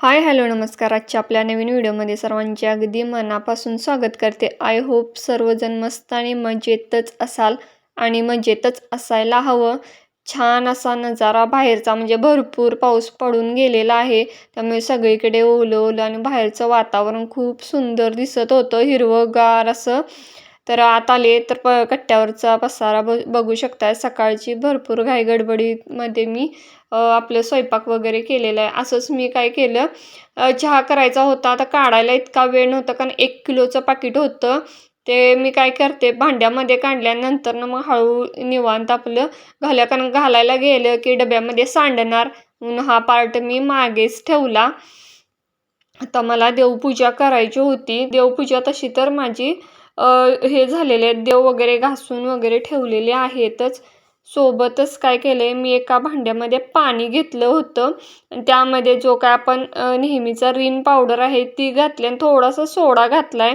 Hi hello नमस्कार. आजच्या आपल्या नवीन व्हिडिओमध्ये सर्वांचे अगदी मनापासून स्वागत करते. आय होप सर्वजण मस्त आणि मजेतच असाल आणि मजेतच असायला हवं. छान असा नजारा बाहेरचा म्हणजे भरपूर पाऊस पडून गेलेला आहे, त्यामुळे सगळीकडे ओलं ओलं आणि बाहेरचं वातावरण खूप सुंदर दिसत होतं, हिरवंगार असं. तर आत आले तर कट्ट्यावरचा पसारा बघू शकताय. सकाळची भरपूर घाई गडबडीमध्ये मी आपलं स्वयंपाक वगैरे केलेला आहे. असंच मी काय केलं, चहा करायचा होता. आता काढायला इतका वेळ नव्हता कारण 1 किलोचं पाकीट होतं. ते मी काय करते भांड्यामध्ये काढल्यानंतर ना मग हळू निवांत आपलं कारण घालायला गेलं की डब्यामध्ये सांडणार म्हणून हा पार्ट मी मागेच ठेवला. आता मला देवपूजा करायची होती. देवपूजा तशी तर माझी हे झालेले आहेत, देव वगैरे घासून वगैरे ठेवलेले आहेतच. सोबतच काय केलंय, मी एका भांड्यामध्ये पाणी घेतलं होतं आणि त्यामध्ये जो काय आपण नेहमीचा रिन पावडर आहे ती घातली आणि थोडासा सोडा घातलाय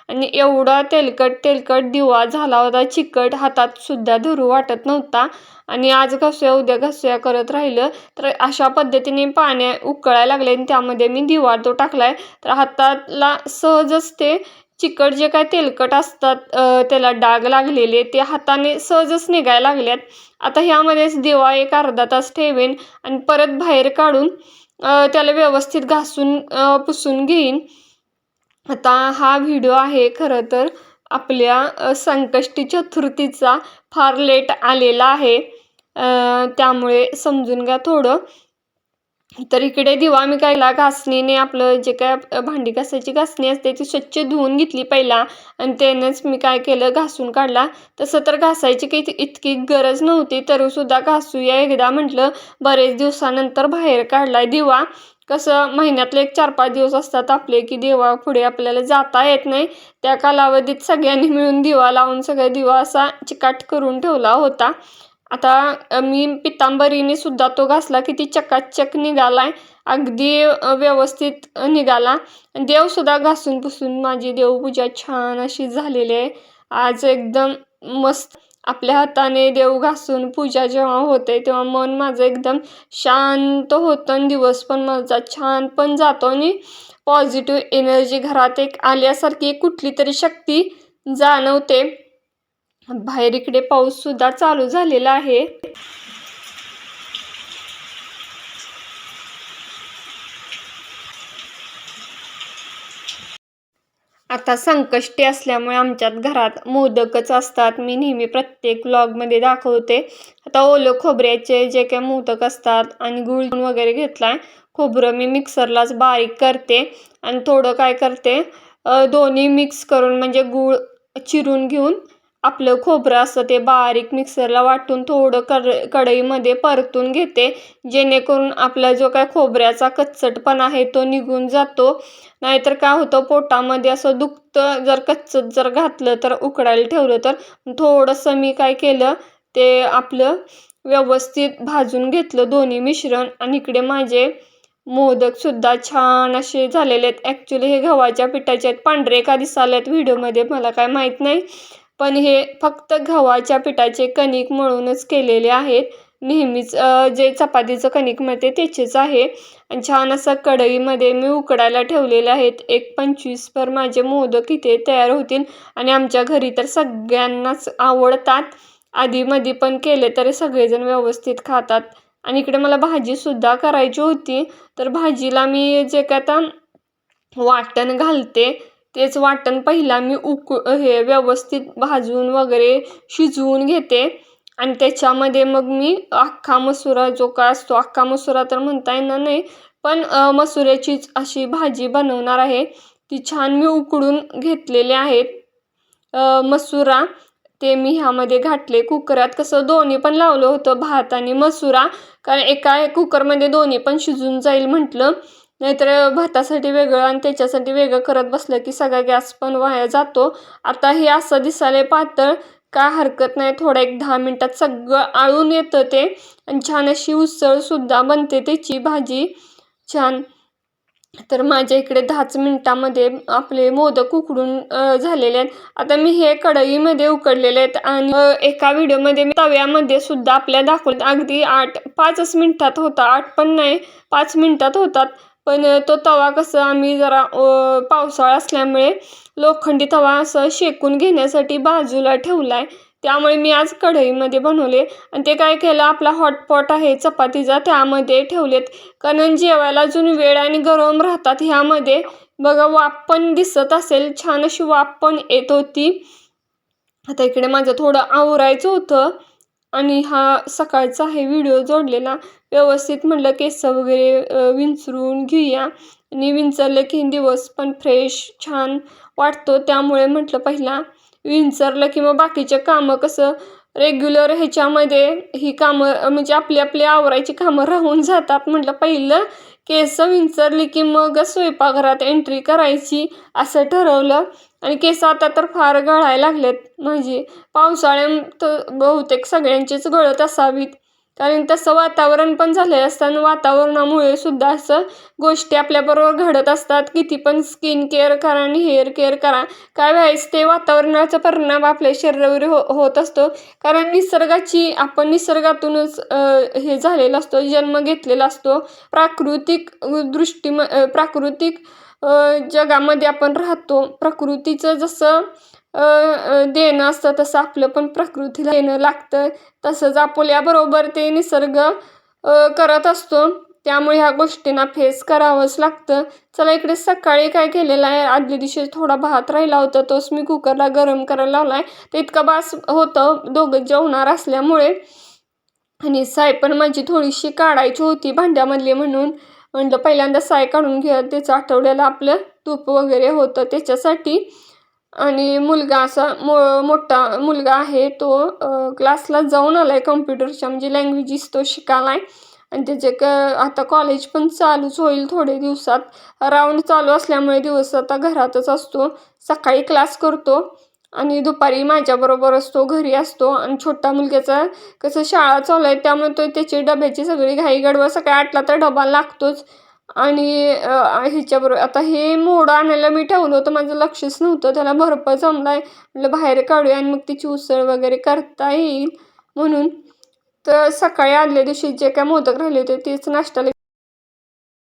आणि एवढा तेलकट दिवा झाला होता, चिकट हातात सुद्धा धरू वाटत नव्हता. आणि आज घासूया उद्या घासूया करत राहिलं तर अशा पद्धतीने पाणी उकळायला लागले आणि त्यामध्ये मी दिवा तो टाकलाय. तर हाताला सहजच ते चिकट जे काय तेलकट असतात, त्याला डाग लागलेले ते हाताने सहजच निघायला लागल्यात. आता ह्यामध्येच दिवा एक अर्धा तास ठेवेन आणि परत बाहेर काढून त्याला व्यवस्थित घासून पुसून घेईन. आता हा व्हिडिओ आहे खरं तर आपल्या संकष्टी चतुर्थीचा फार लेट आलेला आहे, त्यामुळे समजून घ्या थोडं. तर इकडे दिवा मी कायला घासणीने आपलं जे काय भांडी घासायची घासणी असते ती स्वच्छ धुवून घेतली पहिला आणि त्यानेच मी काय केलं घासून काढला. तसं तर घासायची काही इतकी गरज नव्हती, तरीसुद्धा घासूया एकदा म्हटलं. बरेच दिवसानंतर बाहेर काढलाय दिवा. कसं महिन्यातले एक 4-5 दिवस असतात आपले की देवा पुढे आपल्याला जाता येत नाही, त्या कालावधीत सगळ्यांनी मिळून दिवा लावून सगळा दिवा असा चिकाट करून ठेवला होता. आता मी पितांबरीने सुद्धा तो घासला, किती चकाचक निघालाय, अगदी व्यवस्थित निघाला. देवसुद्धा घासून पुसून माझी देवपूजा छान अशी झालेली आहे. आज एकदम मस्त आपल्या हाताने देव घासून पूजा जेव्हा होते तेव्हा मन माझं एकदम शांत होतं आणि दिवस पण माझा छान पण जातो आणि पॉझिटिव्ह एनर्जी घरात एक आल्यासारखी कुठली तरी शक्ती जाणवते. बाहेर इकडे पाऊस सुद्धा चालू झालेला आहे. आता संकष्टी असल्यामुळे आमच्यात घरात मोदकच असतात. मी नेहमी प्रत्येक व्लॉगमध्ये दाखवते. आता ओलं खोबऱ्याचे जे काही मोदक असतात आणि गूळ वगैरे घेतलाय. खोबरं मी मिक्सरलाच बारीक करते आणि थोडं काय करते, दोन्ही मिक्स करून म्हणजे गूळ चिरून घेऊन आपलं खोबरं असतं ते बारीक मिक्सरला वाटून थोडं कढईमध्ये परतून घेते, जेणेकरून आपला जो काय खोबऱ्याचा कच्चटपणा आहे तो निघून जातो. नाहीतर काय होतं, पोटामध्ये असं दुखतं जर कच्चं जर घातलं तर उकडायला ठेवलं तर. थोडंसं मी काय केलं, ते आपलं व्यवस्थित भाजून घेतलं दोन्ही मिश्रण आणि इकडे माझे मोदक सुद्धा छान असे झालेले आहेत. ॲक्च्युली हे गव्हाच्या पिठाचे आहेत. पांढरे का दिसालेत व्हिडिओमध्ये मला काय माहीत नाही, पण हे फक्त गव्हाच्या पिठाचे कणिक मळूनच केलेले आहेत. नेहमीच जे चपातीचं कणिक मिळते त्याचेच आहे आणि छान असं कढईमध्ये मी उकडायला ठेवलेले आहेत. एक 25 भर माझे मोदक इथे तयार होतील आणि आमच्या घरी तर सगळ्यांनाच आवडतात. आधीमध्ये पण केले तरी सगळेजण व्यवस्थित खातात. आणि इकडे मला भाजीसुद्धा करायची होती, तर भाजीला मी जे काय आता वाटण घालते तेच वाटण पहिला मी हे व्यवस्थित भाजून वगैरे शिजवून घेते आणि त्याच्यामध्ये मग मी अख्खा मसुरा जो काय असतो, अख्खा मसुरा तर म्हणता येणार नाही पण मसुऱ्याचीच अशी भाजी बनवणार आहे. ती छान मी उकडून घेतलेले आहेत मसुरा, ते मी ह्यामध्ये घातले. कुकरात कसं दोन्ही पण लावलं होतं, भात आणि मसुरा, कारण एका कुकरमध्ये दोन्ही पण शिजून जाईल म्हटलं. नाहीतर भातासाठी वेगळं आणि त्याच्यासाठी वेगळं करत बसलं की सगळा गॅस पण वाया जातो. आता हे असं दिसायला पातळ, काय हरकत नाही, थोडं एक 10 मिनिटात सगळं आळून येतं ते आणि छान अशी उसळसुद्धा बनते त्याची भाजी छान. तर माझ्या इकडे 10च मिनिटामध्ये आपले मोदक उकडून झालेले आहेत. आता मी हे कढईमध्ये उकडलेले आहेत आणि एका व्हिडिओमध्ये मी तव्यामध्ये सुद्धा आपल्या दाखवले, अगदी 5च मिनिटात होता, 8 पण नाही 5 मिनिटात होतात. पण तो तवा कसं आम्ही जरा पावसाळा असल्यामुळे लोखंडी तवा असं शेकून घेण्यासाठी बाजूला ठेवलाय. त्यामुळे मी आज कढईमध्ये बनवले आणि ते काय केलं, आपला हॉटपॉट आहे चपातीचा त्यामध्ये ठेवलेत. कारण जेवायला अजून वेळ आणि गरम राहतात. ह्यामध्ये बघा वाफ पण दिसत असेल, छान अशी वाफ पण येत होती. आता इकडे माझं थोडं आवरायचं होतं आणि हा सकाळचा आहे व्हिडिओ जोडलेला. व्यवस्थित म्हटलं केस वगैरे विंचरून घेऊया आणि विंचरलं की दिवस पण फ्रेश छान वाटतो. त्यामुळे म्हटलं पहिला विंचरलं की मग बाकीचे कामं कसं रेग्युलर ह्याच्यामध्ये ही कामं म्हणजे आपली आपली आवरायची कामं राहून जातात. म्हटलं पहिलं केस विंचरली की मग स्वयंपाकघरात एंट्री करायची असं ठरवलं. आणि केस आता तर फार गळायला लागलेत माझी. पावसाळ्यात बहुतेक सगळ्यांचीच गळत असावीत, कारण तसं वातावरण पण झालं असतं आणि वातावरणामुळे सुद्धा असं गोष्टी आपल्याबरोबर घडत असतात. किती पण स्किन केअर करा आणि हेअर केअर करा, काय व्हायचं ते वातावरणाचा परिणाम आपल्या शरीरावर होत असतो. कारण आपण निसर्गातूनच हे झालेला असतो, जन्म घेतलेला असतो. प्राकृतिक प्राकृतिक जगामध्ये आपण राहतो. प्रकृतीचं जसं देणं असतं तसं आपलं पण प्रकृतीला देणं लागतं. तसंच आपल्याबरोबर ते निसर्ग करत असतो. त्यामुळे ह्या गोष्टींना फेस करावंच लागतं. चला इकडे सकाळी काय केलेलं आहे, आदल्या दिवशी थोडा भात राहिला होता, तोच मी कुकरला गरम करायला लावला ते इतकं बास होतं दोघं जेवणार असल्यामुळे. आणि साय पण माझी थोडीशी काढायची होती भांड्यामधली, म्हणून म्हटलं पहिल्यांदा साय काढून घ्या. त्याचं आठवड्याला आपलं तूप वगैरे होतं त्याच्यासाठी. आणि मुलगा असा मोठा मुलगा आहे, तो क्लासला जाऊन आला आहे कम्प्युटरच्या, म्हणजे लँग्वेजेस तो शिकायला आहे. आणि त्याचे आता कॉलेज पण चालूच होईल थोडे दिवसात. राऊंड चालू असल्यामुळे दिवस आता घरातच असतो. सकाळी क्लास करतो आणि दुपारी माझ्याबरोबर असतो, घरी असतो. आणि छोटा मुलग्याचा कसं शाळा चालू आहे त्यामुळे तो त्याची डब्याची सगळी घाई गडबड, सकाळी 8ला तर डबा लागतोच. आणि ह्याच्याबरोबर आता हे मोडं आणायला मी ठेवलं होतं, माझं लक्षच नव्हतं. त्याला बर्फ जमलाय, म्हटलं बाहेर काढूया आणि मग तिची उसळ वगैरे करता येईल म्हणून. तर सकाळी आदल्या दिवशी जे काय मोदक राहिले होते तेच नाश्त्याला